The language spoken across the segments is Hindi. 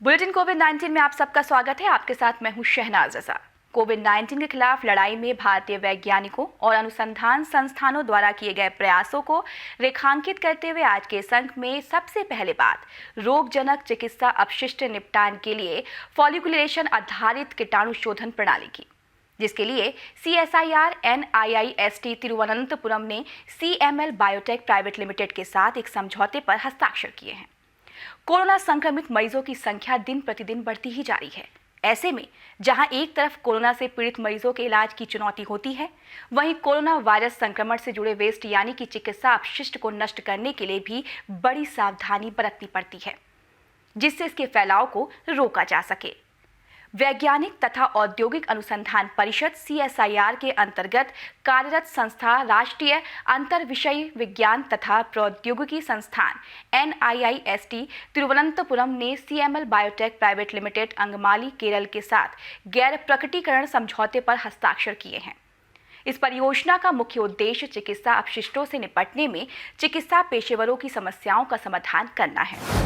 बुलेटिन कोविड-19 में आप सबका स्वागत है। आपके साथ मैं हूं शहनाज रजा। कोविड-19 के खिलाफ लड़ाई में भारतीय वैज्ञानिकों और अनुसंधान संस्थानों द्वारा किए गए प्रयासों को रेखांकित करते हुए आज के इस अंक में सबसे पहले बात रोगजनक चिकित्सा अपशिष्ट निपटान के लिए फॉलिकुलेशन आधारित कीटाणु शोधन प्रणाली की, जिसके लिए CSIR NIIST तिरुवनंतपुरम ने CML बायोटेक प्राइवेट लिमिटेड के साथ एक समझौते पर हस्ताक्षर किए हैं। कोरोना संक्रमित मरीजों की संख्या दिन प्रतिदिन बढ़ती ही जा रही है। ऐसे में जहां एक तरफ कोरोना से पीड़ित मरीजों के इलाज की चुनौती होती है, वहीं कोरोना वायरस संक्रमण से जुड़े वेस्ट यानी कि चिकित्सा अपशिष्ट को नष्ट करने के लिए भी बड़ी सावधानी बरतनी पड़ती है, जिससे इसके फैलाव को रोका जा सके। वैज्ञानिक तथा औद्योगिक अनुसंधान परिषद CSIR के अंतर्गत कार्यरत संस्था राष्ट्रीय अंतर विषय विज्ञान तथा प्रौद्योगिकी संस्थान NIIST तिरुवनंतपुरम ने CML biotech private limited Angamaly Kerala के साथ गैर प्रकटीकरण समझौते पर हस्ताक्षर किए हैं। इस परियोजना का मुख्य उद्देश्य चिकित्सा अपशिष्टों से निपटने में चिकित्सा पेशेवरों की समस्याओं का समाधान करना है।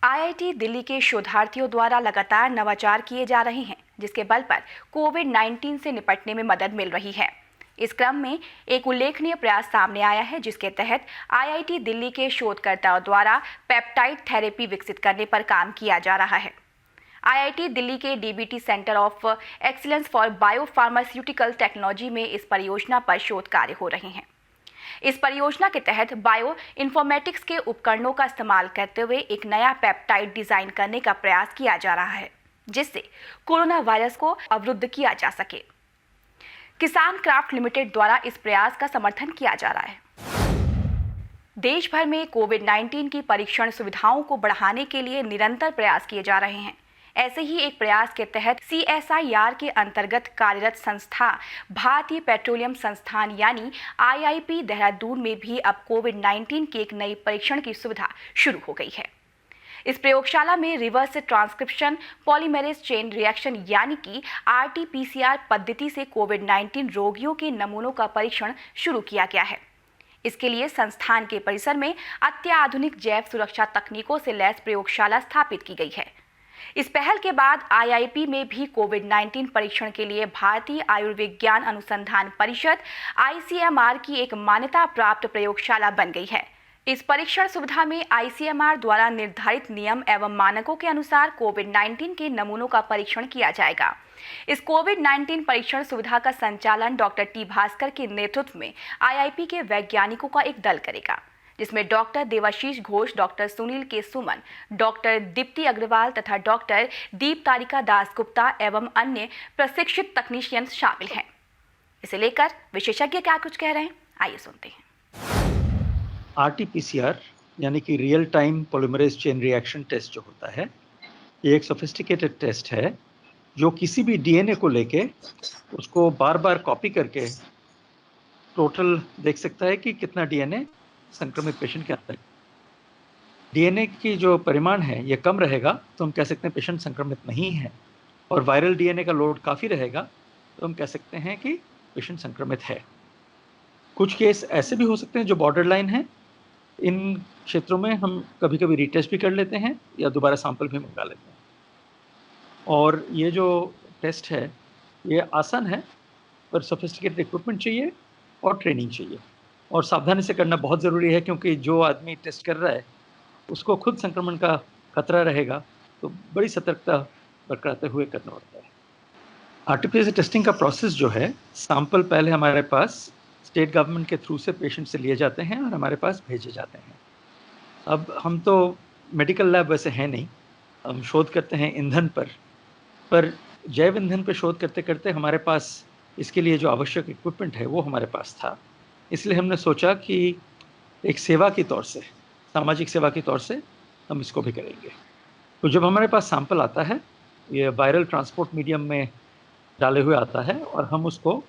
IIT दिल्ली के शोधार्थियों द्वारा लगातार नवाचार किए जा रहे हैं, जिसके बल पर कोविड-19 से निपटने में मदद मिल रही है। इस क्रम में एक उल्लेखनीय प्रयास सामने आया है, जिसके तहत IIT दिल्ली के शोधकर्ताओं द्वारा पेप्टाइड थेरेपी विकसित करने पर काम किया जा रहा है। IIT दिल्ली के DBT centre of excellence for biopharmaceutical technology में इस परियोजना पर शोध कार्य हो रहे हैं। इस परियोजना के तहत बायो इन्फॉर्मेटिक्स के उपकरणों का इस्तेमाल करते हुए एक नया पेप्टाइड डिजाइन करने का प्रयास किया जा रहा है, जिससे कोरोना वायरस को अवरुद्ध किया जा सके। किसान क्राफ्ट लिमिटेड द्वारा इस प्रयास का समर्थन किया जा रहा है। देश भर में कोविड-19 की परीक्षण सुविधाओं को बढ़ाने के लिए निरंतर प्रयास किए जा रहे हैं। ऐसे ही एक प्रयास के तहत CSIR के अंतर्गत कार्यरत संस्था भारतीय पेट्रोलियम संस्थान यानी IIP देहरादून में भी अब कोविड-19 की एक नई परीक्षण की सुविधा शुरू हो गई है। इस प्रयोगशाला में reverse transcription polymerase chain reaction यानी कि RT-PCR पद्धति से कोविड-19 रोगियों के नमूनों का परीक्षण शुरू किया गया है। इसके लिए संस्थान के परिसर में अत्याधुनिक जैव सुरक्षा तकनीकों से लैस प्रयोगशाला स्थापित की गई है। इस पहल के बाद IIP में भी कोविड-19 परीक्षण के लिए भारतीय आयुर्विज्ञान अनुसंधान परिषद ICMR की एक मान्यता प्राप्त प्रयोगशाला बन गई है। इस परीक्षण सुविधा में ICMR द्वारा निर्धारित नियम एवं मानकों के अनुसार कोविड-19 के नमूनों का परीक्षण किया जाएगा। इस कोविड-19 परीक्षण सुविधा का संचालन डॉक्टर T भास्कर के नेतृत्व में IIP के वैज्ञानिकों का एक दल करेगा, जिसमें डॉक्टर देवाशीष घोष, डॉक्टर सुनील के सुमन, डॉक्टर दीप्ति अग्रवाल तथा डॉक्टर दीप तारिका दासगुप्ता एवं अन्य प्रशिक्षित तकनीशियन शामिल हैं। इसे लेकर विशेषज्ञ क्या कुछ कह रहे हैं, आइए सुनते हैं। RT-PCR यानी कि real time polymerase chain reaction test जो होता है, ये एक सोफिस्टिकेटेड टेस्ट है जो किसी भी DNA को लेके उसको बार बार कॉपी करके टोटल देख सकता है कि कितना DNA संक्रमित पेशेंट के अंदर। DNA की जो परिमाण है ये कम रहेगा तो हम कह सकते हैं पेशेंट संक्रमित नहीं है, और वायरल DNA का लोड काफ़ी रहेगा तो हम कह सकते हैं कि पेशेंट संक्रमित है। कुछ केस ऐसे भी हो सकते हैं जो बॉर्डर लाइन है। इन क्षेत्रों में हम कभी कभी रीटेस्ट भी कर लेते हैं या दोबारा सैंपल भी मंगा लेते हैं। और ये जो टेस्ट है ये आसान है, पर सोफिस्टिकेटेड इक्विपमेंट चाहिए और ट्रेनिंग चाहिए, और सावधानी से करना बहुत ज़रूरी है, क्योंकि जो आदमी टेस्ट कर रहा है उसको खुद संक्रमण का खतरा रहेगा, तो बड़ी सतर्कता बरकराते हुए करना पड़ता है। RT-PCR टेस्टिंग का प्रोसेस जो है, सैंपल पहले हमारे पास स्टेट गवर्नमेंट के थ्रू से पेशेंट से लिए जाते हैं और हमारे पास भेजे जाते हैं। अब हम तो मेडिकल लैब वैसे हैं नहीं, हम शोध करते हैं ईंधन पर जैव ईंधन पर शोध करते करते हमारे पास इसके लिए जो आवश्यक इक्विपमेंट है वो हमारे पास था। इसलिए हमने सोचा कि एक सेवा के तौर से, सामाजिक सेवा के तौर से हम इसको भी करेंगे। तो जब हमारे पास सैंपल आता है, ये वायरल ट्रांसपोर्ट मीडियम में डाले हुए आता है, और हम उसको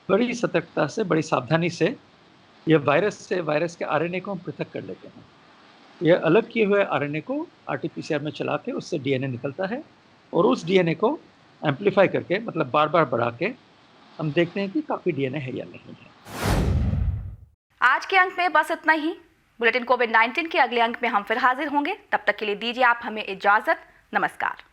बड़ी सतर्कता से, बड़ी सावधानी से ये वायरस के RNA को हम पृथक कर लेते हैं। ये अलग किए हुए RNA को RT-PCR में चला के उससे DNA निकलता है, और उस DNA को एम्पलीफाई करके, मतलब बार बार बढ़ा के हम देखते हैं कि काफ़ी DNA है या नहीं है। आज के अंक में बस इतना ही। बुलेटिन कोविड-19 के अगले अंक में हम फिर हाजिर होंगे। तब तक के लिए दीजिए आप हमें इजाजत। नमस्कार।